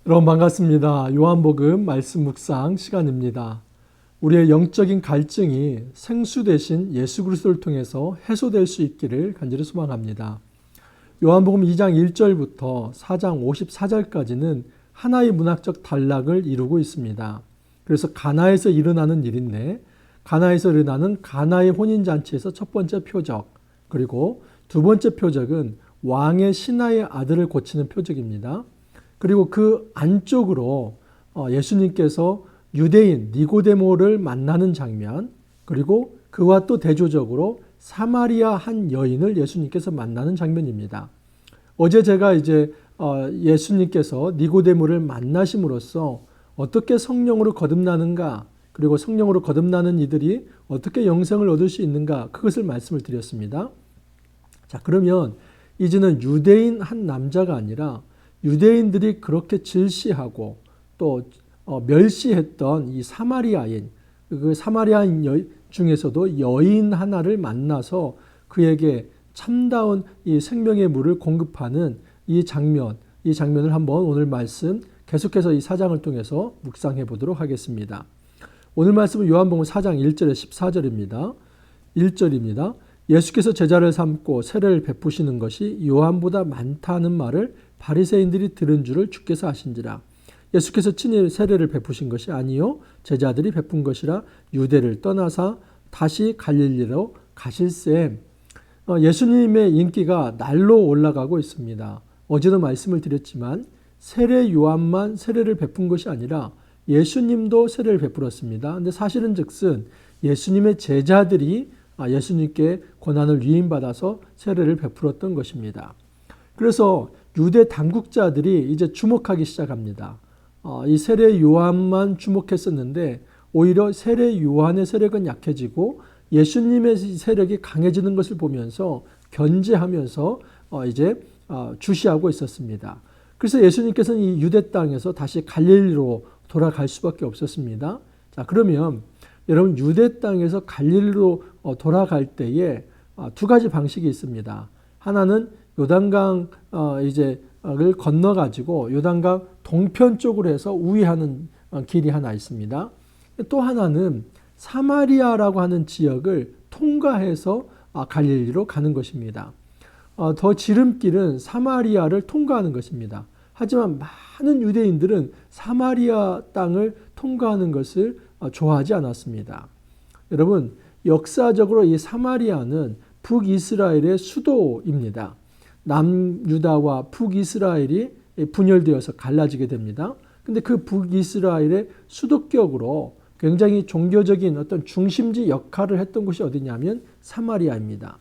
여러분 반갑습니다. 요한복음 말씀 묵상 시간입니다. 우리의 영적인 갈증이 생수 대신 예수 그리스도를 통해서 해소될 수 있기를 간절히 소망합니다. 요한복음 2장 1절부터 4장 54절까지는 하나의 문학적 단락을 이루고 있습니다. 그래서 가나에서 일어나는 일인데, 가나에서 일어나는 가나의 혼인잔치에서 첫 번째 표적, 그리고 두 번째 표적은 왕의 신하의 아들을 고치는 표적입니다. 그리고 그 안쪽으로 예수님께서 유대인 니고데모를 만나는 장면, 그리고 그와 또 대조적으로 사마리아 한 여인을 예수님께서 만나는 장면입니다. 어제 제가 이제 예수님께서 니고데모를 만나심으로써 어떻게 성령으로 거듭나는가, 그리고 성령으로 거듭나는 이들이 어떻게 영생을 얻을 수 있는가, 그것을 말씀을 드렸습니다. 자, 그러면 이제는 유대인 한 남자가 아니라 유대인들이 그렇게 질시하고 또 멸시했던 이 사마리아인, 그 사마리아인 중에서도 여인 하나를 만나서 그에게 참다운 이 생명의 물을 공급하는 이 장면을 한번 오늘 말씀 계속해서 이 4장을 통해서 묵상해 보도록 하겠습니다. 오늘 말씀은 요한복음 4장 1절에 14절입니다. 1절입니다. 예수께서 제자를 삼고 세례를 베푸시는 것이 요한보다 많다는 말을 바리새인들이 들은 줄을 주께서 아신지라. 예수께서 친히 세례를 베푸신 것이 아니요 제자들이 베푼 것이라. 유대를 떠나사 다시 갈릴리로 가실새. 예수님의 인기가 날로 올라가고 있습니다. 어제도 말씀을 드렸지만 세례 요한만 세례를 베푼 것이 아니라 예수님도 세례를 베풀었습니다. 근데 사실은 즉슨 예수님의 제자들이 예수님께 고난을 위임받아서 세례를 베풀었던 것입니다. 그래서 유대 당국자들이 이제 주목하기 시작합니다. 이 세례 요한만 주목했었는데 오히려 세례 요한의 세력은 약해지고 예수님의 세력이 강해지는 것을 보면서 견제하면서 이제 주시하고 있었습니다. 그래서 예수님께서는 이 유대 땅에서 다시 갈릴리로 돌아갈 수밖에 없었습니다. 자, 그러면 여러분 유대 땅에서 갈릴리로 돌아갈 때에 두 가지 방식이 있습니다. 하나는 요단강 을 건너 가지고 요단강 동편 쪽으로 해서 우회하는 길이 하나 있습니다. 또 하나는 사마리아라고 하는 지역을 통과해서 갈릴리로 가는 것입니다. 더 지름길은 사마리아를 통과하는 것입니다. 하지만 많은 유대인들은 사마리아 땅을 통과하는 것을 좋아하지 않았습니다. 여러분, 역사적으로 이 사마리아는 북이스라엘의 수도입니다. 남유다와 북이스라엘이 분열되어서 갈라지게 됩니다. 근데 그 북이스라엘의 수도격으로 굉장히 종교적인 어떤 중심지 역할을 했던 곳이 어디냐면 사마리아입니다.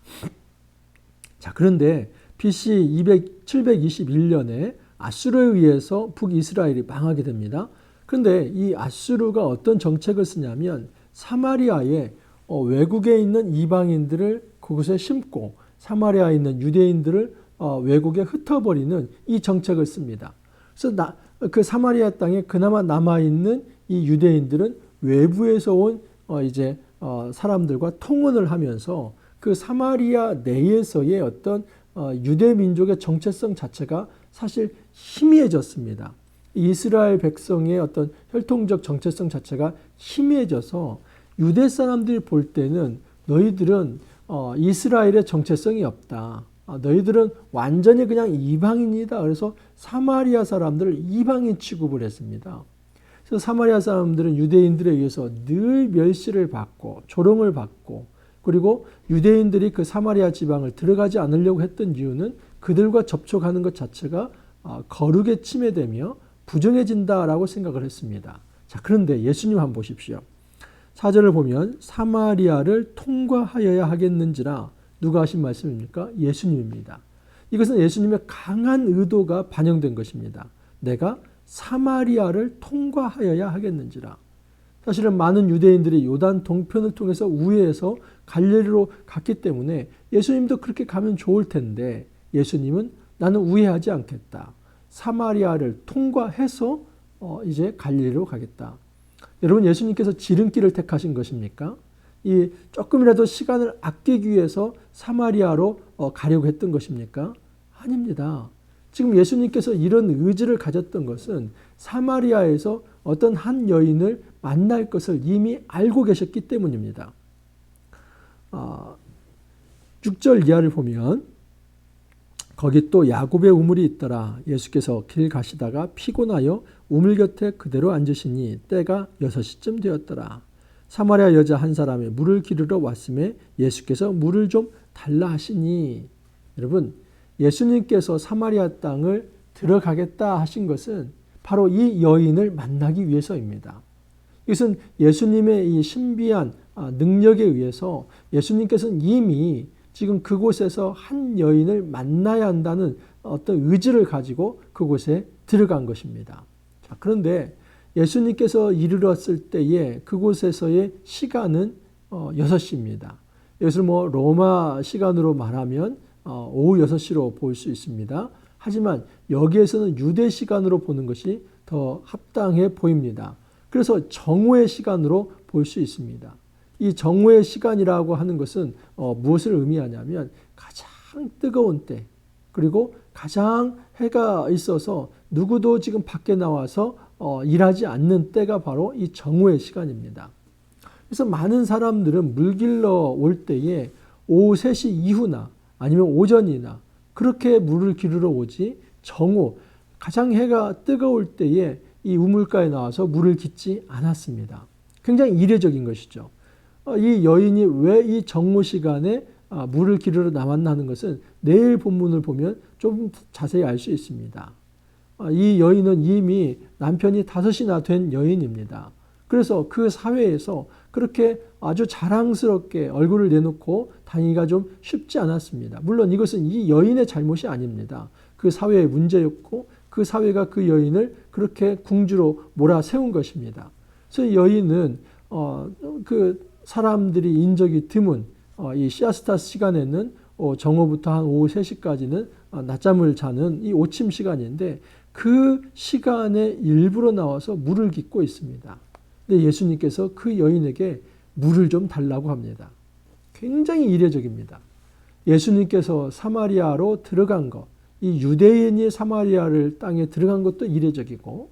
자, 그런데 BC 721년에 아수르에 의해서 북이스라엘이 망하게 됩니다. 그런데 이 아수르가 어떤 정책을 쓰냐면 사마리아에 외국에 있는 이방인들을 그곳에 심고 사마리아에 있는 유대인들을 외국에 흩어버리는 이 정책을 씁니다. 그래서 그 사마리아 땅에 그나마 남아있는 이 유대인들은 외부에서 온 사람들과 통혼을 하면서 그 사마리아 내에서의 어떤 유대 민족의 정체성 자체가 사실 희미해졌습니다. 이스라엘 백성의 어떤 혈통적 정체성 자체가 희미해져서 유대 사람들이 볼 때는 너희들은 이스라엘의 정체성이 없다. 너희들은 완전히 그냥 이방인이다. 그래서 사마리아 사람들을 이방인 취급을 했습니다. 그래서 사마리아 사람들은 유대인들에 의해서 늘 멸시를 받고 조롱을 받고, 그리고 유대인들이 그 사마리아 지방을 들어가지 않으려고 했던 이유는 그들과 접촉하는 것 자체가 거룩에 침해되며 부정해진다라고 생각을 했습니다. 자, 그런데 예수님 한번 보십시오. 4절을 보면 사마리아를 통과하여야 하겠는지라. 누가 하신 말씀입니까? 예수님입니다. 이것은 예수님의 강한 의도가 반영된 것입니다. 내가 사마리아를 통과하여야 하겠는지라. 사실은 많은 유대인들이 요단 동편을 통해서 우회해서 갈릴리로 갔기 때문에 예수님도 그렇게 가면 좋을 텐데 예수님은 나는 우회하지 않겠다. 사마리아를 통과해서 이제 갈릴리로 가겠다. 여러분, 예수님께서 지름길을 택하신 것입니까? 이 조금이라도 시간을 아끼기 위해서 사마리아로 가려고 했던 것입니까? 아닙니다. 지금 예수님께서 이런 의지를 가졌던 것은 사마리아에서 어떤 한 여인을 만날 것을 이미 알고 계셨기 때문입니다. 6절 이하를 보면 거기 또 야곱의 우물이 있더라. 예수께서 길 가시다가 피곤하여 우물 곁에 그대로 앉으시니 때가 6시쯤 되었더라. 사마리아 여자 한 사람이 물을 기르러 왔음에 예수께서 물을 좀 달라 하시니, 여러분, 예수님께서 사마리아 땅을 들어가겠다 하신 것은 바로 이 여인을 만나기 위해서입니다. 이것은 예수님의 이 신비한 능력에 의해서 예수님께서는 이미 지금 그곳에서 한 여인을 만나야 한다는 어떤 의지를 가지고 그곳에 들어간 것입니다. 자, 그런데 예수님께서 이르렀을 때에 그곳에서의 시간은 6시입니다. 이것을 로마 시간으로 말하면 오후 6시로 볼 수 있습니다. 하지만 여기에서는 유대 시간으로 보는 것이 더 합당해 보입니다. 그래서 정오의 시간으로 볼 수 있습니다. 이 정오의 시간이라고 하는 것은 무엇을 의미하냐면 가장 뜨거운 때, 그리고 가장 해가 있어서 누구도 지금 밖에 나와서 일하지 않는 때가 바로 이 정오의 시간입니다. 그래서 많은 사람들은 물 길러 올 때에 오후 3시 이후나 아니면 오전이나 그렇게 물을 기르러 오지, 정오, 가장 해가 뜨거울 때에 이 우물가에 나와서 물을 깃지 않았습니다. 굉장히 이례적인 것이죠. 이 여인이 왜 이 정오 시간에 물을 기르러 나왔나 하는 것은 내일 본문을 보면 좀 자세히 알 수 있습니다. 이 여인은 이미 남편이 5이나 된 여인입니다. 그래서 그 사회에서 그렇게 아주 자랑스럽게 얼굴을 내놓고 다니기가 좀 쉽지 않았습니다. 물론 이것은 이 여인의 잘못이 아닙니다. 그 사회의 문제였고 그 사회가 그 여인을 그렇게 궁주로 몰아세운 것입니다. 그래서 이 여인은 그 사람들이 인적이 드문 이 시아스타 시간에는 정오부터 한 오후 3시까지는 낮잠을 자는 이 오침 시간인데 그 시간에 일부러 나와서 물을 깃고 있습니다. 근데 예수님께서 그 여인에게 물을 좀 달라고 합니다. 굉장히 이례적입니다. 예수님께서 사마리아로 들어간 것, 이 유대인이 사마리아를 땅에 들어간 것도 이례적이고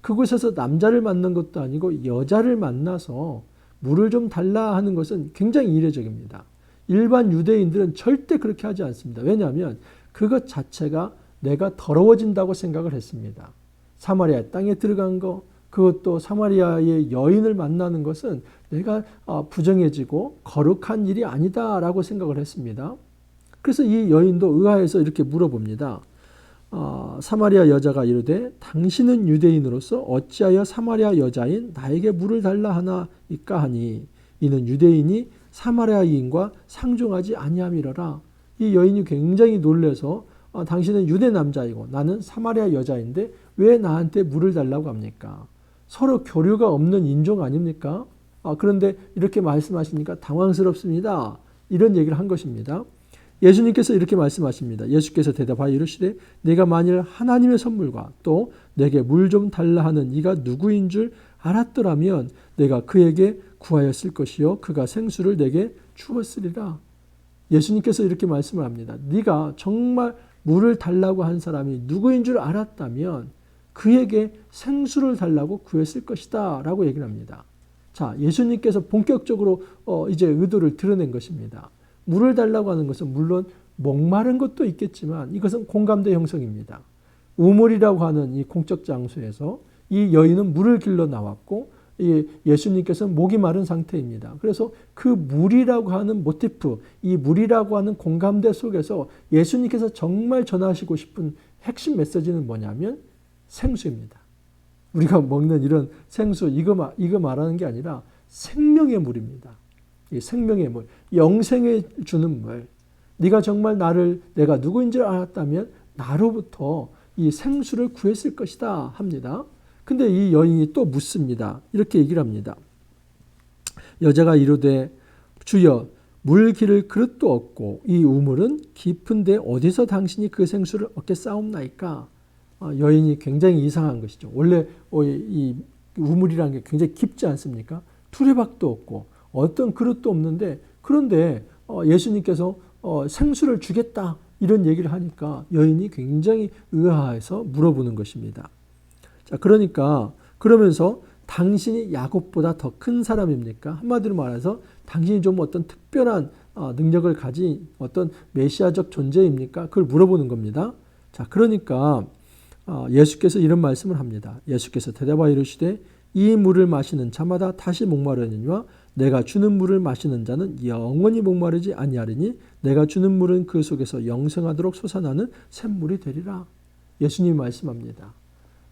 그곳에서 남자를 만난 것도 아니고 여자를 만나서 물을 좀 달라 하는 것은 굉장히 이례적입니다. 일반 유대인들은 절대 그렇게 하지 않습니다. 왜냐하면 그것 자체가 내가 더러워진다고 생각을 했습니다. 사마리아 땅에 들어간 거, 그것도 사마리아의 여인을 만나는 것은 내가 부정해지고 거룩한 일이 아니다라고 생각을 했습니다. 그래서 이 여인도 의아해서 이렇게 물어봅니다. 사마리아 여자가 이르되 당신은 유대인으로서 어찌하여 사마리아 여자인 나에게 물을 달라 하나이까 하니 이는 유대인이 사마리아인과 상종하지 아니함이러라. 이 여인이 굉장히 놀라서 당신은 유대 남자이고 나는 사마리아 여자인데 왜 나한테 물을 달라고 합니까? 서로 교류가 없는 인종 아닙니까? 그런데 이렇게 말씀하시니까 당황스럽습니다. 이런 얘기를 한 것입니다. 예수님께서 이렇게 말씀하십니다. 예수께서 대답하여 이르시되 내가 만일 하나님의 선물과 또 내게 물 좀 달라 하는 이가 누구인 줄 알았더라면 내가 그에게 구하였을 것이요 그가 생수를 내게 주었으리라. 예수님께서 이렇게 말씀을 합니다. 네가 정말 물을 달라고 한 사람이 누구인 줄 알았다면 그에게 생수를 달라고 구했을 것이다 라고 얘기를 합니다. 자, 예수님께서 본격적으로 이제 의도를 드러낸 것입니다. 물을 달라고 하는 것은 물론 목마른 것도 있겠지만 이것은 공감대 형성입니다. 우물이라고 하는 이 공적 장소에서 이 여인은 물을 길러 나왔고 예수님께서는 목이 마른 상태입니다. 그래서 그 물이라고 하는 모티프, 이 물이라고 하는 공감대 속에서 예수님께서 정말 전하시고 싶은 핵심 메시지는 뭐냐면 생수입니다. 우리가 먹는 이런 생수, 이거 말하는 게 아니라 생명의 물입니다. 이 생명의 물, 영생을 주는 물. 네가 정말 내가 누구인지 알았다면 나로부터 이 생수를 구했을 것이다 합니다. 근데 이 여인이 또 묻습니다. 이렇게 얘기를 합니다. 여자가 이르되 주여 물 기를 그릇도 없고 이 우물은 깊은데 어디서 당신이 그 생수를 얻겠사옵나이까? 여인이 굉장히 이상한 것이죠. 원래 이 우물이라는 게 굉장히 깊지 않습니까? 두레박도 없고 어떤 그릇도 없는데 그런데 예수님께서 생수를 주겠다 이런 얘기를 하니까 여인이 굉장히 의아해서 물어보는 것입니다. 자, 그러니까 그러면서 당신이 야곱보다 더 큰 사람입니까? 한마디로 말해서 당신이 좀 어떤 특별한 능력을 가진 어떤 메시아적 존재입니까? 그걸 물어보는 겁니다. 자, 그러니까 예수께서 이런 말씀을 합니다. 예수께서 대답하여 이르시되 이 물을 마시는 자마다 다시 목마르느니와 내가 주는 물을 마시는 자는 영원히 목마르지 아니하리니 내가 주는 물은 그 속에서 영생하도록 솟아나는 샘물이 되리라. 예수님이 말씀합니다.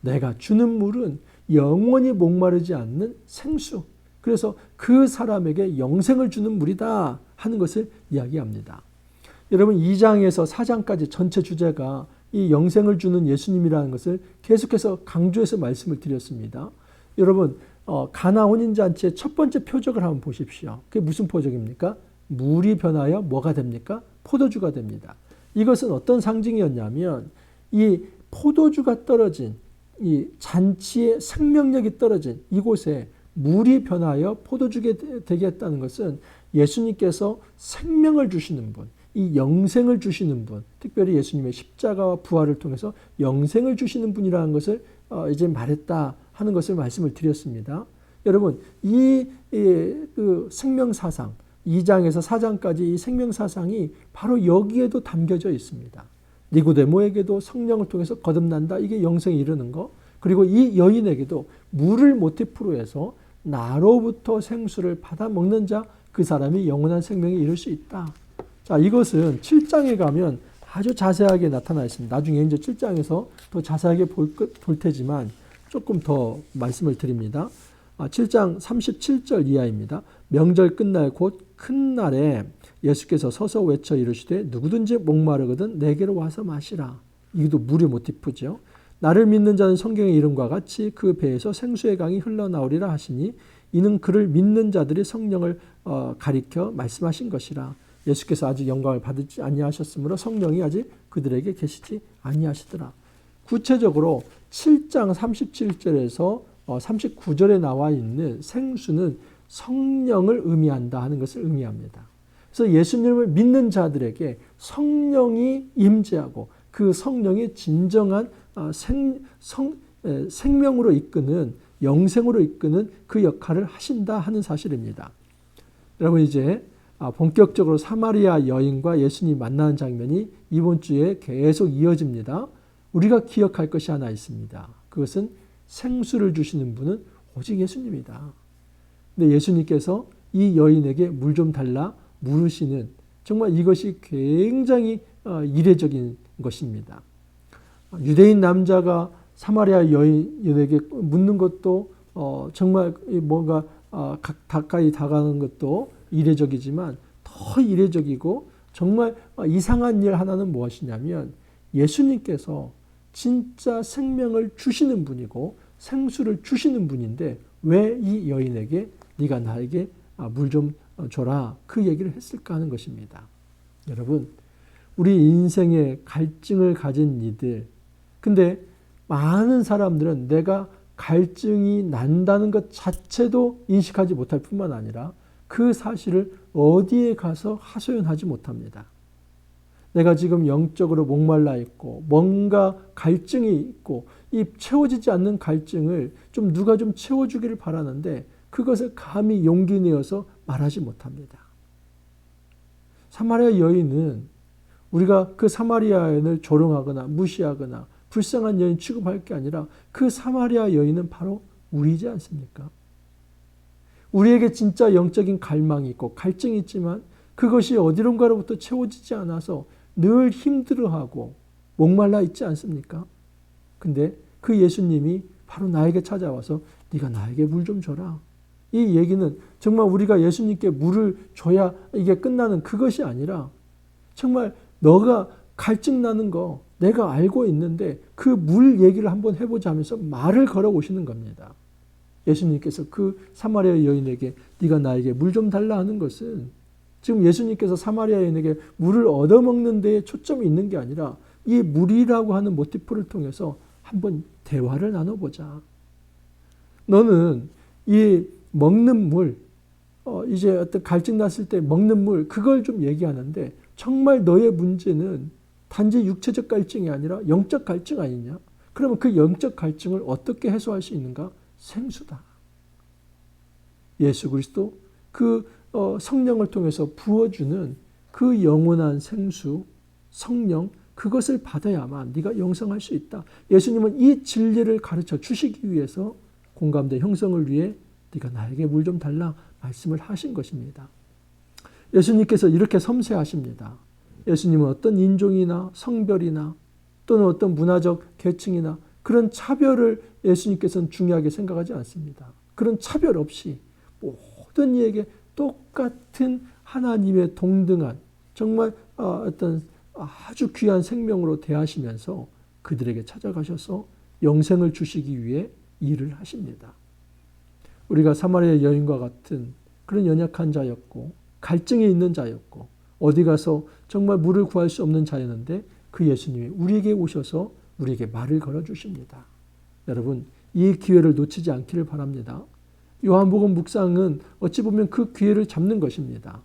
내가 주는 물은 영원히 목마르지 않는 생수. 그래서 그 사람에게 영생을 주는 물이다 하는 것을 이야기합니다. 여러분 2장에서 4장까지 전체 주제가 이 영생을 주는 예수님이라는 것을 계속해서 강조해서 말씀을 드렸습니다. 여러분 가나 혼인잔치의 첫 번째 표적을 한번 보십시오. 그게 무슨 표적입니까? 물이 변하여 뭐가 됩니까? 포도주가 됩니다. 이것은 어떤 상징이었냐면 이 포도주가 떨어진 이 잔치의 생명력이 떨어진 이곳에 물이 변하여 포도주가 되게 했다는 것은 예수님께서 생명을 주시는 분, 이 영생을 주시는 분, 특별히 예수님의 십자가와 부활을 통해서 영생을 주시는 분이라는 것을 이제 말했다 하는 것을 말씀을 드렸습니다. 여러분 그 생명사상 2장에서 4장까지 이 생명사상이 바로 여기에도 담겨져 있습니다. 니고데모에게도 성령을 통해서 거듭난다. 이게 영생에 이르는 거. 그리고 이 여인에게도 물을 모티프로 해서 나로부터 생수를 받아 먹는 자 그 사람이 영원한 생명에 이를 수 있다. 자, 이것은 7장에 가면 아주 자세하게 나타나 있습니다. 나중에 이제 7장에서 더 자세하게 볼 테지만 조금 더 말씀을 드립니다. 7장 37절 이하입니다. 명절 끝날 곧 큰 날에 예수께서 서서 외쳐 이르시되 누구든지 목마르거든 내게로 와서 마시라. 이것도 물의 모티프죠. 나를 믿는 자는 성경의 이름과 같이 그 배에서 생수의 강이 흘러나오리라 하시니 이는 그를 믿는 자들이 성령을 가리켜 말씀하신 것이라. 예수께서 아직 영광을 받지 아니하셨으므로 성령이 아직 그들에게 계시지 아니하시더라. 구체적으로 7장 37절에서 39절에 나와 있는 생수는 성령을 의미한다 하는 것을 의미합니다. 그래서 예수님을 믿는 자들에게 성령이 임재하고 그 성령이 진정한 생명으로 이끄는 영생으로 이끄는 그 역할을 하신다 하는 사실입니다. 여러분 이제 본격적으로 사마리아 여인과 예수님이 만나는 장면이 이번 주에 계속 이어집니다. 우리가 기억할 것이 하나 있습니다. 그것은 생수를 주시는 분은 오직 예수님이다. 근데 예수님께서 이 여인에게 물 좀 달라 물으시는 정말 이것이 굉장히 이례적인 것입니다. 유대인 남자가 사마리아 여인에게 묻는 것도 정말 뭔가 가까이 다가가는 것도 이례적이지만 더 이례적이고 정말 이상한 일 하나는 무엇이냐면 예수님께서 진짜 생명을 주시는 분이고 생수를 주시는 분인데 왜 이 여인에게 네가 나에게 물 좀 줘라 그 얘기를 했을까 하는 것입니다. 여러분 우리 인생에 갈증을 가진 이들 근데 많은 사람들은 내가 갈증이 난다는 것 자체도 인식하지 못할 뿐만 아니라 그 사실을 어디에 가서 하소연하지 못합니다. 내가 지금 영적으로 목말라 있고 뭔가 갈증이 있고 이 채워지지 않는 갈증을 좀 누가 좀 채워주기를 바라는데 그것을 감히 용기 내어서 말하지 못합니다. 사마리아 여인은 우리가 그 사마리아 여인을 조롱하거나 무시하거나 불쌍한 여인 취급할 게 아니라 그 사마리아 여인은 바로 우리지 않습니까? 우리에게 진짜 영적인 갈망이 있고 갈증이 있지만 그것이 어디론가로부터 채워지지 않아서 늘 힘들어하고 목말라 있지 않습니까? 근데 그 예수님이 바로 나에게 찾아와서 네가 나에게 물 좀 줘라. 이 얘기는 정말 우리가 예수님께 물을 줘야 이게 끝나는 그것이 아니라 정말 너가 갈증 나는 거 내가 알고 있는데 그 물 얘기를 한번 해보자 하면서 말을 걸어오시는 겁니다. 예수님께서 그 사마리아 여인에게 네가 나에게 물 좀 달라 하는 것은 지금 예수님께서 사마리아 여인에게 물을 얻어먹는 데에 초점이 있는 게 아니라 이 물이라고 하는 모티프를 통해서 한번 대화를 나눠보자. 너는 이 먹는 물, 이제 어떤 갈증 났을 때 먹는 물, 그걸 좀 얘기하는데 정말 너의 문제는 단지 육체적 갈증이 아니라 영적 갈증 아니냐? 그러면 그 영적 갈증을 어떻게 해소할 수 있는가? 생수다. 예수 그리스도 그 성령을 통해서 부어주는 그 영원한 생수, 성령, 그것을 받아야만 네가 영성할 수 있다. 예수님은 이 진리를 가르쳐 주시기 위해서 공감대 형성을 위해 네가 나에게 물 좀 달라 말씀을 하신 것입니다. 예수님께서 이렇게 섬세하십니다. 예수님은 어떤 인종이나 성별이나 또는 어떤 문화적 계층이나 그런 차별을 예수님께서는 중요하게 생각하지 않습니다. 그런 차별 없이 모든 이에게 똑같은 하나님의 동등한 정말 어떤 아주 귀한 생명으로 대하시면서 그들에게 찾아가셔서 영생을 주시기 위해 일을 하십니다. 우리가 사마리아 여인과 같은 그런 연약한 자였고 갈증이 있는 자였고 어디 가서 정말 물을 구할 수 없는 자였는데 그 예수님이 우리에게 오셔서 우리에게 말을 걸어주십니다. 여러분 이 기회를 놓치지 않기를 바랍니다. 요한복음 묵상은 어찌 보면 그 기회를 잡는 것입니다.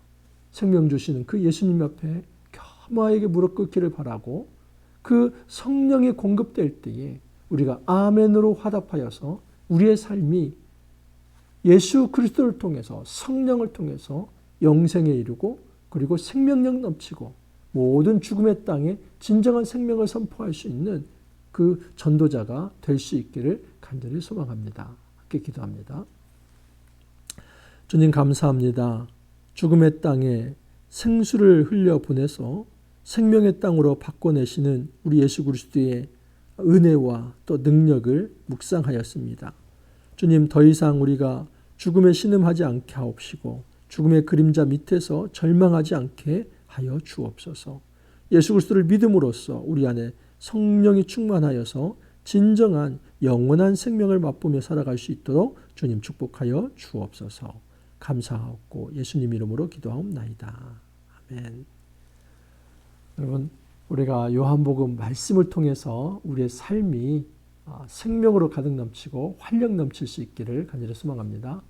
생명 주시는 그 예수님 앞에 겸허하게 무릎 꿇기를 바라고 그 성령이 공급될 때에 우리가 아멘으로 화답하여서 우리의 삶이 예수 그리스도를 통해서 성령을 통해서 영생에 이르고 그리고 생명력 넘치고 모든 죽음의 땅에 진정한 생명을 선포할 수 있는 그 전도자가 될 수 있기를 간절히 소망합니다. 함께 기도합니다. 주님 감사합니다. 죽음의 땅에 생수를 흘려 보내서 생명의 땅으로 바꿔내시는 우리 예수 그리스도의 은혜와 또 능력을 묵상하였습니다. 주님 더 이상 우리가 죽음에 신음하지 않게 하옵시고 죽음의 그림자 밑에서 절망하지 않게 하여 주옵소서. 예수 그리스도를 믿음으로써 우리 안에 성령이 충만하여서 진정한 영원한 생명을 맛보며 살아갈 수 있도록 주님 축복하여 주옵소서. 감사하옵고 예수님 이름으로 기도하옵나이다. 아멘. 여러분 우리가 요한복음 말씀을 통해서 우리의 삶이 생명으로 가득 넘치고 활력 넘칠 수 있기를 간절히 소망합니다.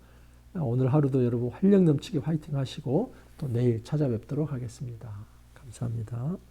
오늘 하루도 여러분 활력 넘치게 화이팅 하시고 또 내일 찾아뵙도록 하겠습니다. 감사합니다.